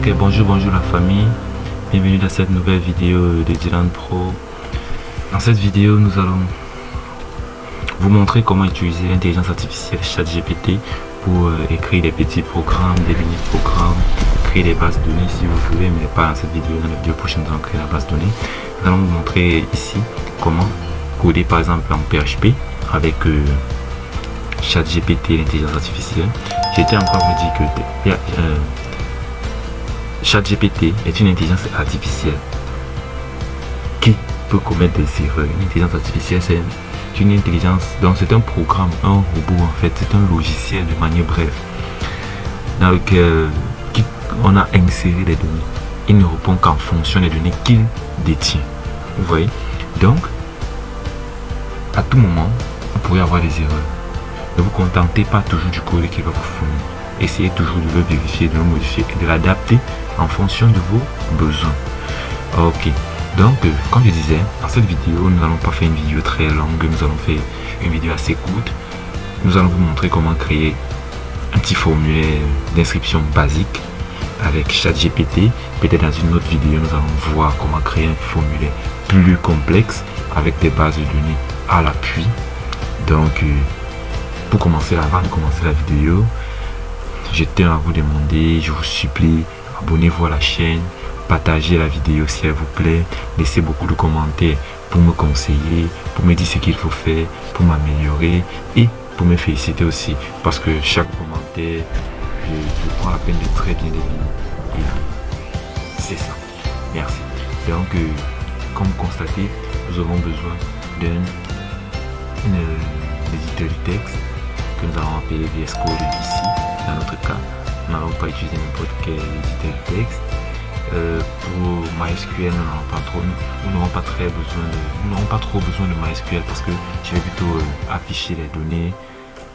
Ok, bonjour la famille, bienvenue dans cette nouvelle vidéo de Dylan Pro. Dans cette vidéo, nous allons vous montrer comment utiliser l'intelligence artificielle ChatGPT pour écrire des petits programmes, des mini-programmes, créer des bases de données si vous voulez, mais pas dans cette vidéo. Dans la vidéo prochaine, nous allons créer la base de données. Nous allons vous montrer ici comment coder par exemple en PHP avec ChatGPT, l'intelligence artificielle. J'étais encore vous dire que ChatGPT est une intelligence artificielle qui peut commettre des erreurs. Une intelligence artificielle, c'est une intelligence, donc c'est un programme, un robot en fait, c'est un logiciel de manière brève dans lequel on a inséré les données. Il ne répond qu'en fonction des données qu'il détient. Vous voyez? Donc, à tout moment, vous pourrez avoir des erreurs. Ne vous contentez pas toujours du code qui va vous fournir. Essayez toujours de le vérifier, de le modifier et de l'adapter en fonction de vos besoins. Ok, donc comme je disais, dans cette vidéo, nous n'allons pas faire une vidéo très longue, nous allons faire une vidéo assez courte. Nous allons vous montrer comment créer un petit formulaire d'inscription basique avec ChatGPT. Peut-être dans une autre vidéo, nous allons voir comment créer un formulaire plus complexe avec des bases de données à l'appui. Donc, pour commencer, avant de commencer la vidéo, je tiens à vous demander, je vous supplie, abonnez-vous à la chaîne, partagez la vidéo s'il vous plaît, laissez beaucoup de commentaires pour me conseiller, pour me dire ce qu'il faut faire, pour m'améliorer et pour me féliciter aussi, parce que chaque commentaire, je prends la peine de très bien les lire. C'est ça. Merci. Donc, comme vous constatez, nous aurons besoin d'un éditeur de texte que nous allons appeler VS Code ici. Dans notre cas, nous n'allons pas utiliser n'importe quel éditeur de texte. Pour MySQL, nous n'aurons pas trop besoin de MySQL parce que je vais plutôt afficher les données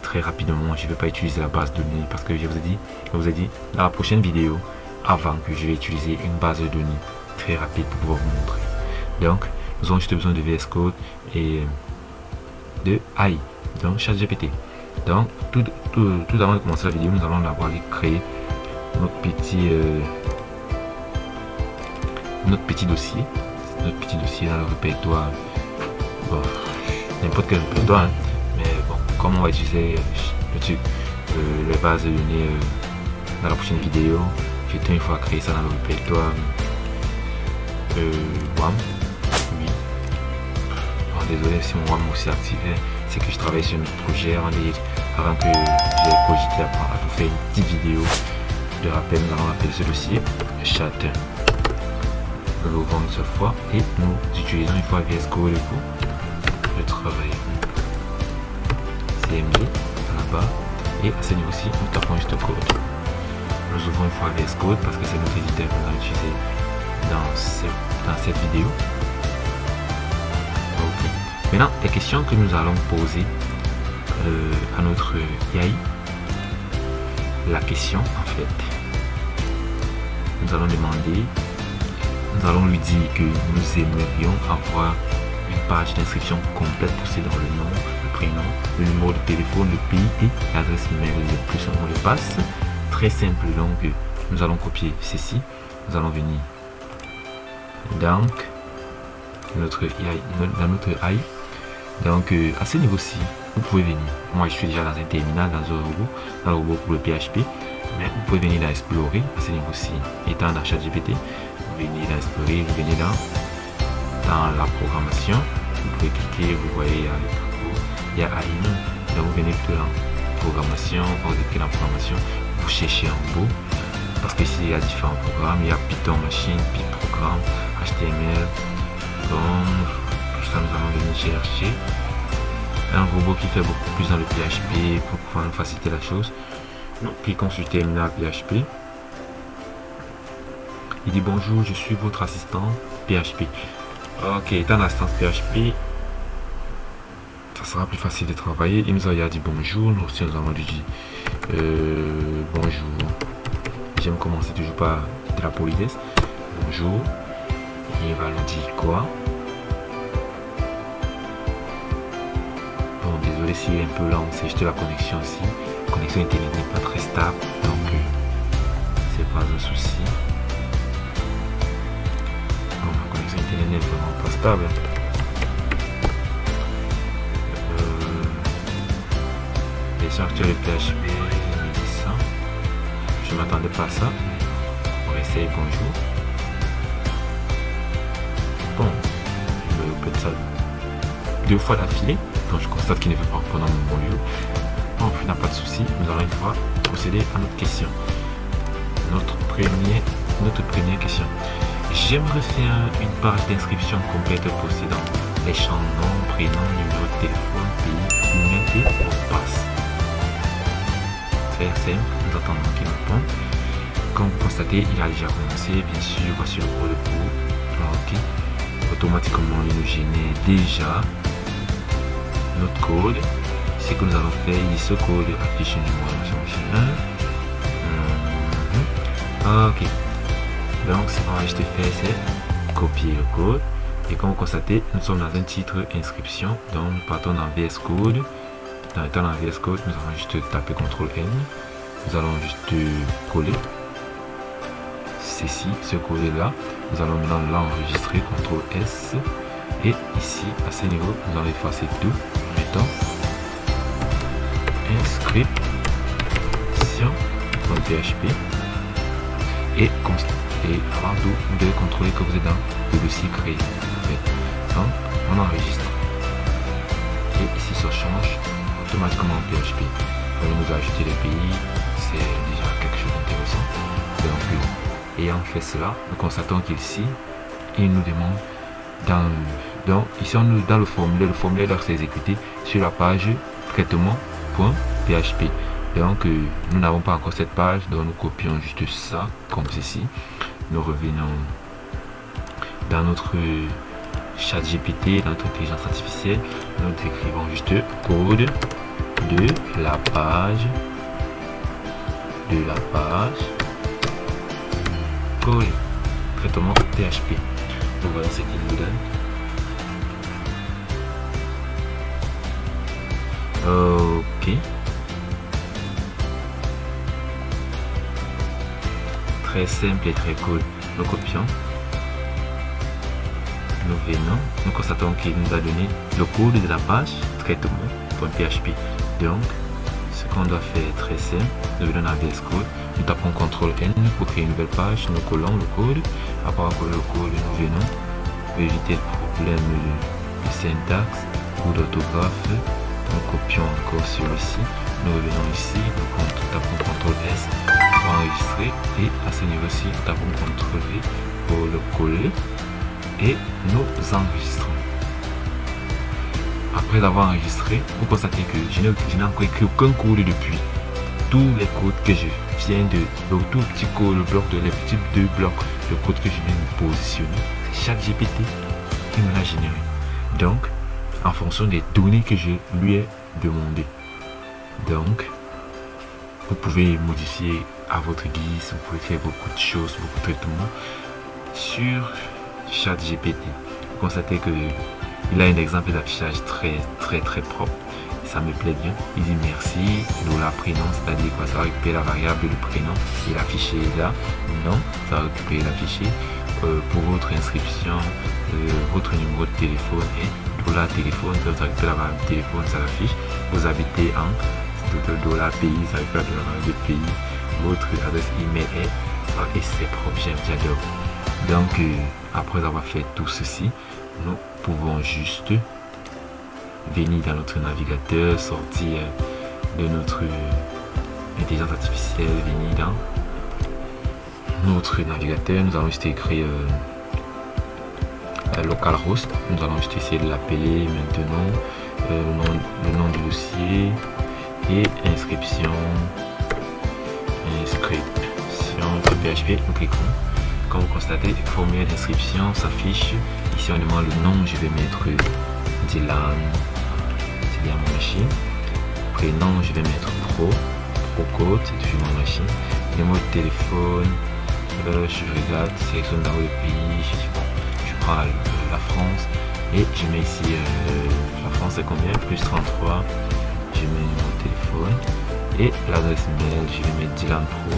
très rapidement. Je ne vais pas utiliser la base de données parce que je vous ai dit dans la prochaine vidéo avant que je vais utiliser une base de données très rapide pour pouvoir vous montrer. Donc, nous aurons juste besoin de VS Code et de AI, donc ChatGPT. Donc, tout avant de commencer la vidéo, nous allons d'abord aller créer notre petit dossier dans le répertoire. Bon, n'importe quel répertoire, hein, mais bon, comme on va utiliser les bases de données dans la prochaine vidéo, je tiens une fois à créer ça dans le répertoire WAM. Oui. Alors, désolé si mon WAM aussi activé, c'est que je travaille sur un projet avant que j'ai cogité à vous faire une petite vidéo de rappel. Nous allons appeler ce dossier chat. Nous l'ouvrons une seule fois et nous utilisons une fois VS Code pour le travail. CMD là-bas et à ce niveau-ci, nous tapons juste code. Nous ouvrons une fois VS Code parce que c'est notre éditeur qu'on va utiliser dans cette vidéo. Ok. Maintenant, les questions que nous allons poser à notre AI. La question, en fait, nous allons lui dire que nous aimerions avoir une page d'inscription complète possédant le nom, le prénom, le numéro de téléphone, le pays et l'adresse email, le plus un mot de passe. Très simple, donc nous allons copier ceci. Nous allons venir dans notre AI. Donc à ce niveau-ci, vous pouvez venir. Moi je suis déjà dans un terminal, dans le robot pour le PHP, mais vous pouvez venir dans Explorer à ce niveau-ci. Étant dans ChatGPT, vous venez dans Explorer, vous venez dans la programmation, vous pouvez cliquer, vous voyez il y a AI, donc vous venez plutôt dans programmation, vous cliquez dans programmation, vous cherchez en haut, parce que ici il y a différents programmes, il y a Python Machine, Python Programme, HTML, donc tout ça nous allons venir chercher un robot qui fait beaucoup plus dans le PHP pour pouvoir nous faciliter la chose. Nous cliquons sur terminal PHP. Il dit bonjour, je suis votre assistant PHP. Ok, étant l'assistant PHP, ça sera plus facile de travailler. Il nous a dit bonjour, nous aussi nous allons lui dire bonjour. J'aime commencer toujours par de la politesse. Bonjour. Il va nous dire quoi? Bon, désolé s'il est un peu lent, c'est juste la connexion ici. La connexion internet n'est pas très stable, donc c'est pas un souci. réseau internet n'est vraiment pas stable. Version actuelle de PHP 1100. Je m'attendais pas à ça. On essaye bonjour. Bon, je me répète ça 2 fois d'affilée. Donc je constate qu'il ne veut pas répondre à mon bonjour. Bon, il n'a pas de souci. Nous allons une fois procéder à notre question. Notre première question. J'aimerais faire une page d'inscription complète possédant les champs nom, prénom, numéro de téléphone, pays, email et mot de passe. Très simple, nous attendons qu'il réponde. Comme vous constatez, il a déjà commencé. Bien sûr, voici le code pour. Ok. Automatiquement, il nous génère déjà notre code. Ce que nous allons faire, il ce code affiche le numéro machin 1. Ok. Donc, ce qu'on va juste faire, c'est copier le code. Et comme vous constatez, nous sommes dans un titre inscription. Donc, nous partons dans VS Code. Étant dans VS Code, nous allons juste taper CTRL N. Nous allons juste coller ceci, ce code-là. Nous allons maintenant l'enregistrer, CTRL S. Et ici, à ce niveau, nous allons effacer tout. Mettons inscription.php. Et avant tout, vous devez contrôler que vous êtes dans le dossier créé. Donc, on enregistre. Et ici, ça change automatiquement en PHP. On va nous ajouter les pays, c'est déjà quelque chose d'intéressant. Donc, ayant fait cela, nous constatons qu'ici, il nous demande ici on nous dans le formulaire doit s'exécuter sur la page traitement.php. Donc nous n'avons pas encore cette page, donc nous copions juste ça comme ceci. Nous revenons dans notre chat GPT, dans notre intelligence artificielle. Nous écrivons juste code de la page code traitement PHP. Donc voilà ce qu'il nous donne. Ok. Très simple et très cool. Nous copions. Nous venons. Nous constatons qu'il nous a donné le code de la page traitement.php. Donc, ce qu'on doit faire est très simple. Nous venons dans VS Code. Nous tapons CTRL N pour créer une nouvelle page. Nous collons le code. Après avoir collé le code, nous venons pour éviter le problème de syntaxe ou d'orthographe. Nous copions encore celui-ci. Nous revenons ici. Nous tapons CTRL S pour enregistrer. Et à ce niveau-ci, nous tapons CTRL V pour le coller. Et nous enregistrons. Après avoir enregistré, vous constatez que je n'ai encore écrit aucun code depuis. Tous les codes que je viens de, le tout petit code, le bloc de les petits 2 blocs, le code que je viens de positionner, c'est chaque GPT qui me l'a généré. Donc, en fonction des données que je lui ai demandées. Donc, vous pouvez modifier à votre guise, vous pouvez faire beaucoup de choses, beaucoup de traitements sur ChatGPT. Vous constatez que il a un exemple d'affichage très propre. Ça me plaît bien. Il dit merci, $, prénom, c'est-à-dire quoi, ça va récupérer la variable du prénom et l'afficher là. Non, ça va récupérer l'afficher pour votre inscription, votre numéro de téléphone et $ téléphone, ça va récupérer la variable téléphone, ça l'affiche. Vous habitez en $ pays, ça récupère la variable de pays, votre adresse email et c'est propre, j'adore. Donc après avoir fait tout ceci, nous pouvons juste venir dans notre navigateur, sortir de notre intelligence artificielle, venir dans notre navigateur. Nous allons juste écrire localhost. Nous allons juste essayer de l'appeler maintenant. Le nom du dossier et inscription de PHP. Nous cliquons. Comme vous constatez, le formulaire d'inscription s'affiche. Ici on demande le nom, je vais mettre Dylan machine. Prénom, je vais mettre Procode, c'est toujours ma machine. Numéro de téléphone, je regarde, sélectionne dans le pays, je prends la France et je mets ici la France c'est combien, plus 33, je mets le numéro de téléphone et l'adresse mail, je vais mettre Dylan Pro,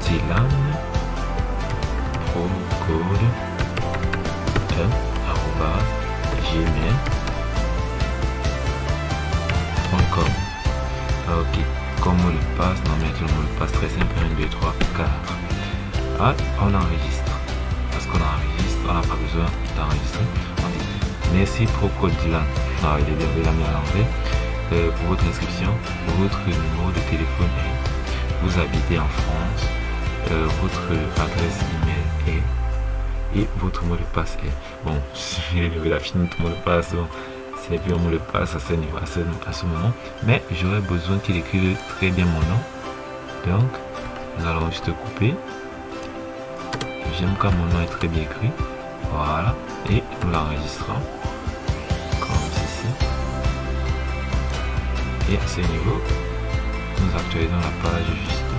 Dylan procode@gmail.com. Ok, comme mot de passe, non mais le mot de passe très simple, 1, 2, 3, 4. Ah, on enregistre. Parce qu'on enregistre, on n'a pas besoin d'enregistrer. On dit merci procode Dylan. Ah, il a mis à l'envers. Pour votre inscription, votre numéro de téléphone est, vous habitez en France, votre adresse email est, et votre mot de passe est. Bon, il a fini tout mot de passe, bon, ce n'est plus un mot de passe à ce moment, mais j'aurais besoin qu'il écrive très bien mon nom. Donc, nous allons juste couper. J'aime quand mon nom est très bien écrit. Voilà, et nous l'enregistrons comme ceci. Et à ce niveau, nous actualisons la page juste.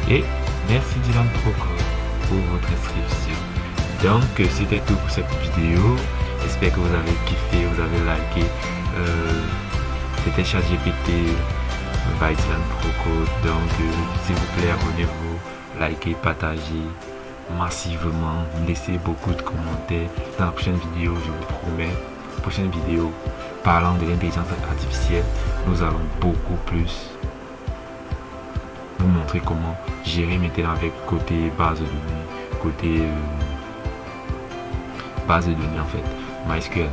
Et merci Dylan Procode pour votre inscription. Donc c'était tout pour cette vidéo. J'espère que vous avez kiffé, vous avez liké. C'était ChatGPT by Dylan Procode. Donc s'il vous plaît, abonnez-vous, likez, partagez massivement, laissez beaucoup de commentaires. Dans la prochaine vidéo, je vous promets, prochaine vidéo parlant de l'intelligence artificielle, nous allons beaucoup plus vous montrer comment gérer maintenant avec côté base de données, côté base de données en fait, MySQL,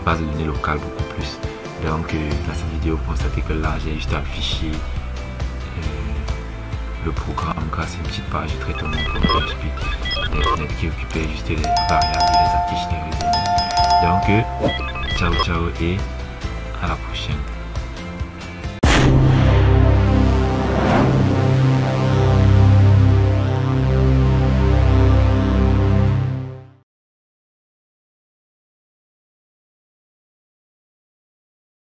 base de données locale beaucoup plus. Donc dans cette vidéo, vous constatez que là j'ai juste affiché le programme grâce à une petite page de traitement pour PHP .NET qui occupait juste les variables et les affiches des réseaux. Donc ciao ciao et à la prochaine.